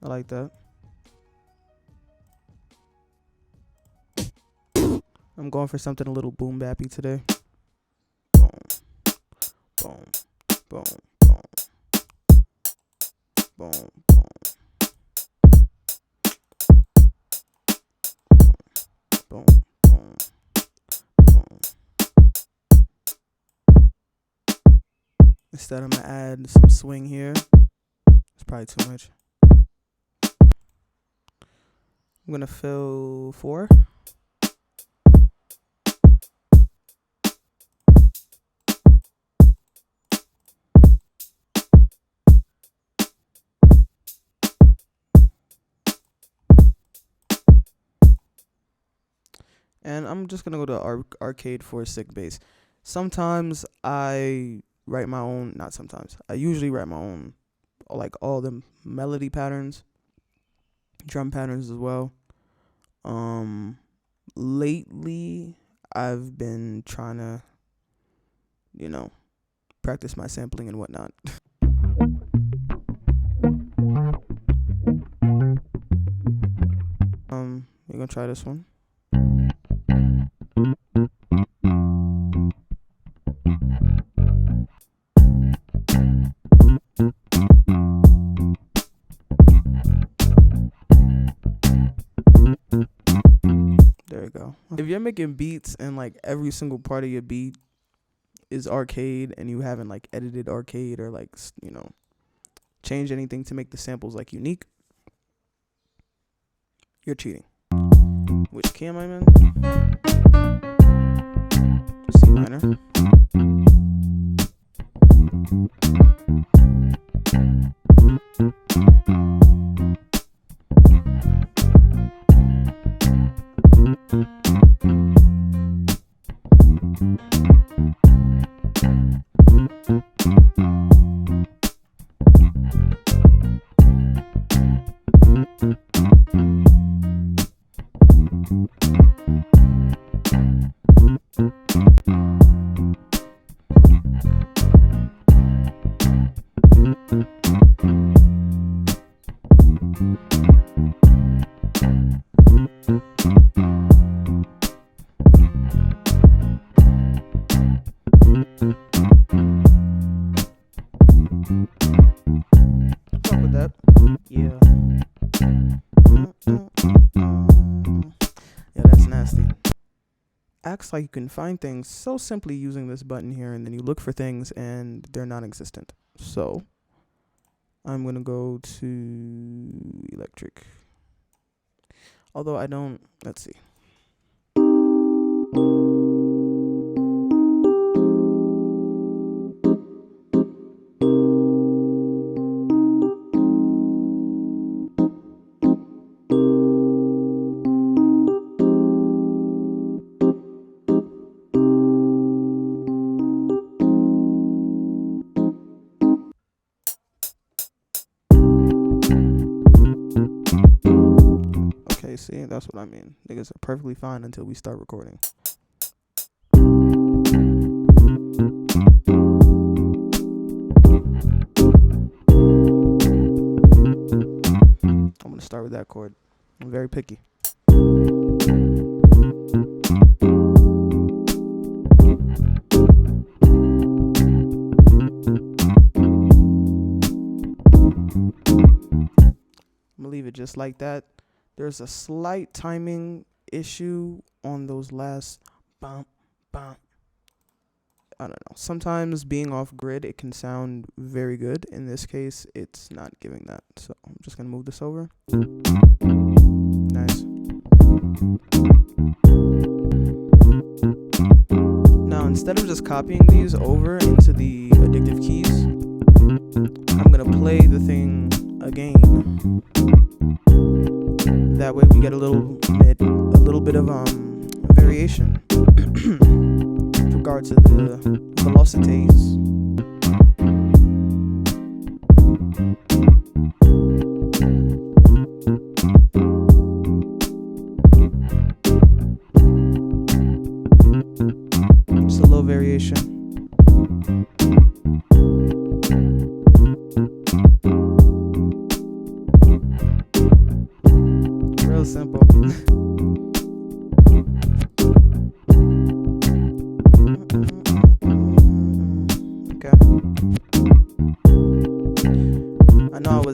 I like that. I'm going for something a little boom bappy today. Boom, boom, boom, boom, boom, boom, boom, boom, boom. Instead, I'm gonna add some swing here. It's probably too much. I'm gonna fill 4. And I'm just gonna go to arcade for a sick bass. Sometimes I write my own, not sometimes. I usually write my own, like all the melody patterns, drum patterns as well. Lately I've been trying to, practice my sampling and whatnot. We're gonna try this one. There we go. If you're making beats and like every single part of your beat is arcade and you haven't like edited arcade or like, changed anything to make the samples like unique, you're cheating. Which key am I in? C minor. Fuck with that. Yeah. Yeah, that's nasty. Acts like you can find things so simply using this button here, and then you look for things and they're non-existent. So I'm gonna go to electric. Although I don't, let's see. Okay, see, that's what I mean. Niggas are perfectly fine until we start recording. I'm gonna start with that chord. I'm very picky. I'm gonna leave it just like that. There's a slight timing issue on those last bump, bump. I don't know. Sometimes being off grid, it can sound very good. In this case, it's not giving that. So I'm just going to move this over. Nice. Now, instead of just copying these over into the addictive keys, I'm going to play the thing again. That way we get a little bit of variation with regard to the velocities. Just a little variation.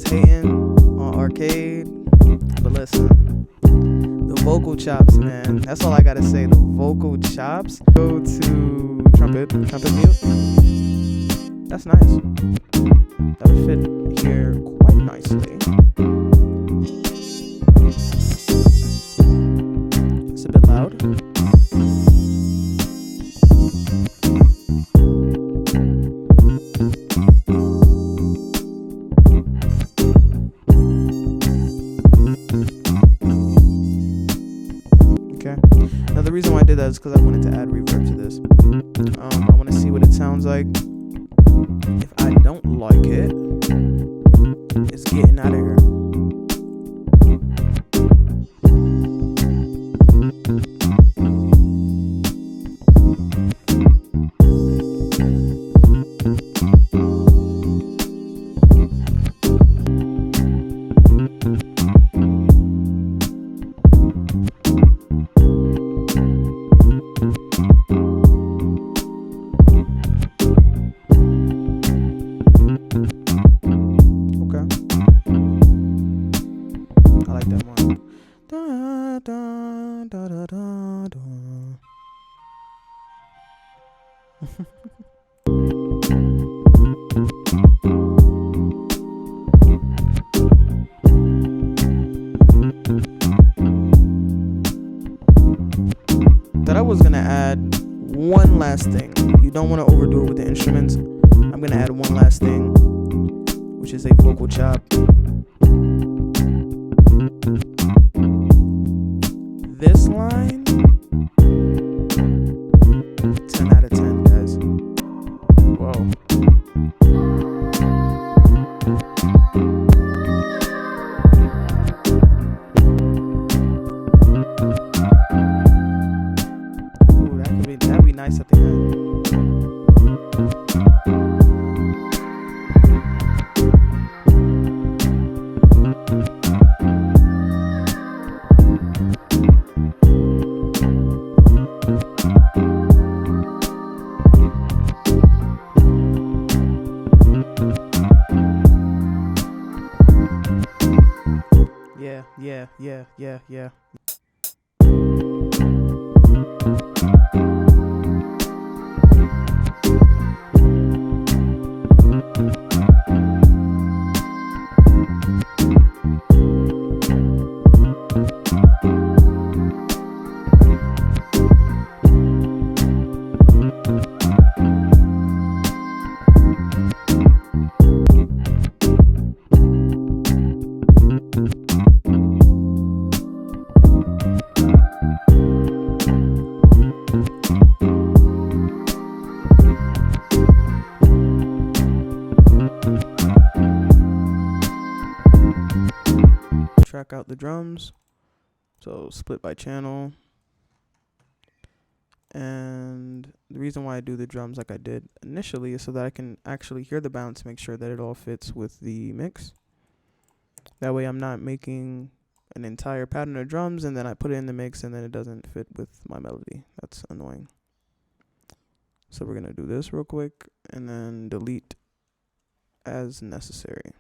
was hating on Arcade, but listen, the vocal chops, man. That's all I gotta say. The vocal chops. Go to trumpet mute. That's nice. That would fit here quite nicely. It's a bit loud. Okay. Now the reason why I did that is because I wanted to add reverb to this. I want to see what it sounds like. If I don't like it, it's getting out of here. That I was gonna add one last thing. You don't want to overdo it with the instruments. I'm gonna add one last thing, which is a vocal chop. This line, 10 out of 10, guys. Whoa. That'd be nice at the end. Yeah. Track out the drums, so split by channel. And the reason why I do the drums like I did initially is so that I can actually hear the bounce, make sure that it all fits with the mix. That way I'm not making an entire pattern of drums and then I put it in the mix and then it doesn't fit with my melody. That's annoying. So we're gonna do this real quick and then delete as necessary.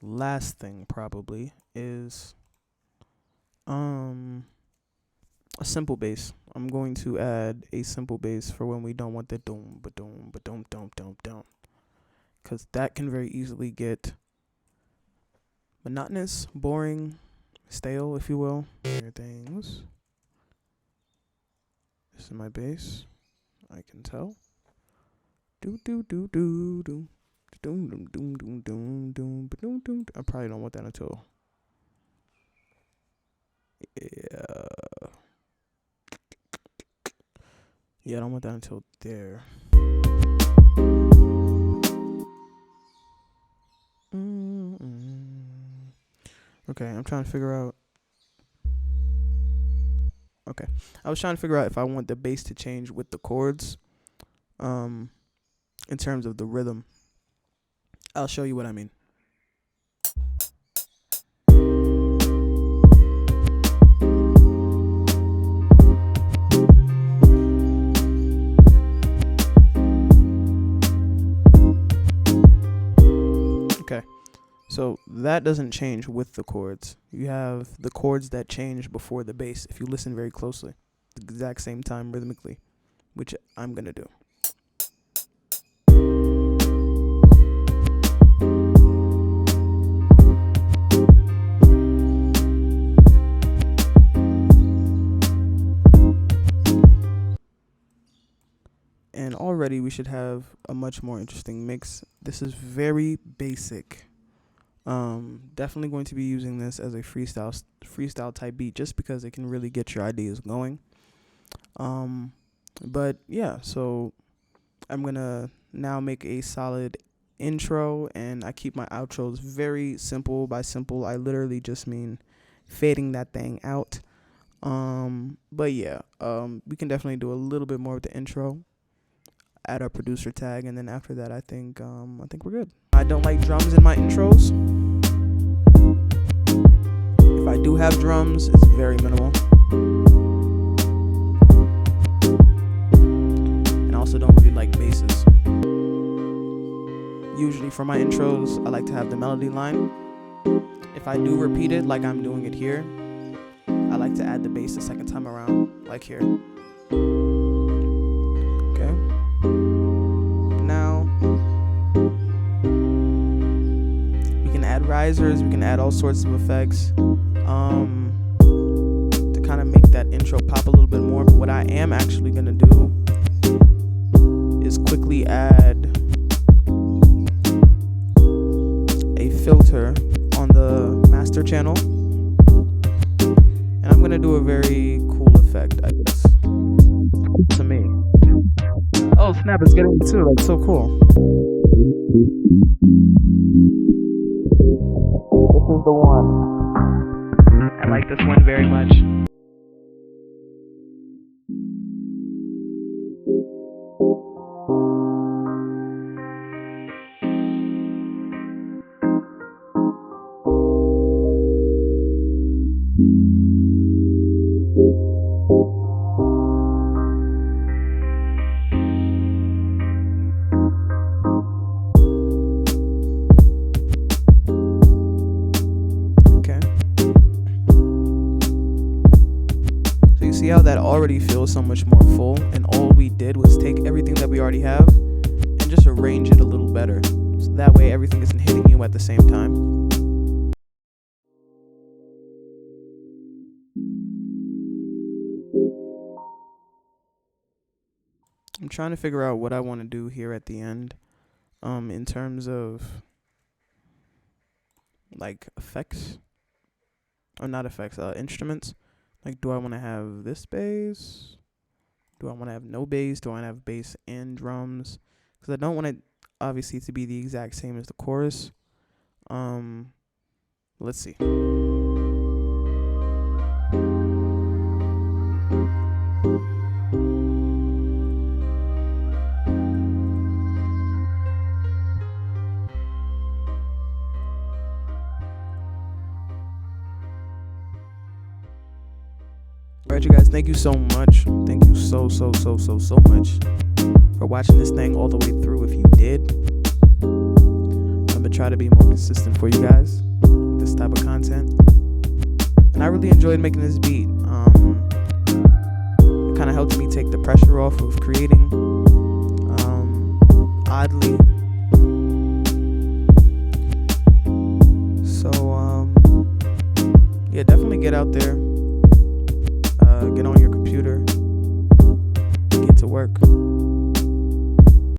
Last thing probably is a simple bass. I'm going to add a simple bass for when we don't want the doom ba-doom ba-doom dum dum dum, because that can very easily get monotonous, boring, stale, if you will. Things. This is my bass. I can tell. Do do do do do. Doom doom doom doom doom doom doom doom. I probably don't want that until yeah, I don't want that until there. Okay, I'm trying to figure out. Okay, I was trying to figure out if I want the bass to change with the chords, in terms of the rhythm. I'll show you what I mean. Okay, so that doesn't change with the chords. You have the chords that change before the bass if you listen very closely, the exact same time rhythmically, which I'm gonna do. And already we should have a much more interesting mix. This is very basic. Definitely going to be using this as a freestyle type beat just because it can really get your ideas going. But yeah, so I'm gonna now make a solid intro, and I keep my outros very simple. By simple, I literally just mean fading that thing out. But yeah, we can definitely do a little bit more with the intro. Add our producer tag, and then after that, I think we're good. I don't like drums in my intros. If I do have drums, it's very minimal. And I also don't really like basses. Usually for my intros, I like to have the melody line. If I do repeat it like I'm doing it here, I like to add the bass the second time around, like here. Okay. Now, we can add risers, we can add all sorts of effects to kind of make that intro pop a little bit more. But what I am actually going to do is quickly add a filter on the master channel. And I'm going to do a very cool effect, I guess, to me. Oh snap, it's getting me too, that's so cool. This is the one. I like this one very much. See how that already feels so much more full, and all we did was take everything that we already have and just arrange it a little better, so that way everything isn't hitting you at the same time. I'm trying to figure out what I want to do here at the end, in terms of like effects, or not effects, instruments. Like, do I want to have this bass? Do I want to have no bass? Do I want to have bass and drums? Because I don't want it, obviously, to be the exact same as the chorus. Let's see. Alright, you guys, thank you so much. Thank you so much for watching this thing all the way through. If you did, I'm gonna try to be more consistent for you guys with this type of content. And I really enjoyed making this beat. It kind of helped me take the pressure off of creating. Oddly,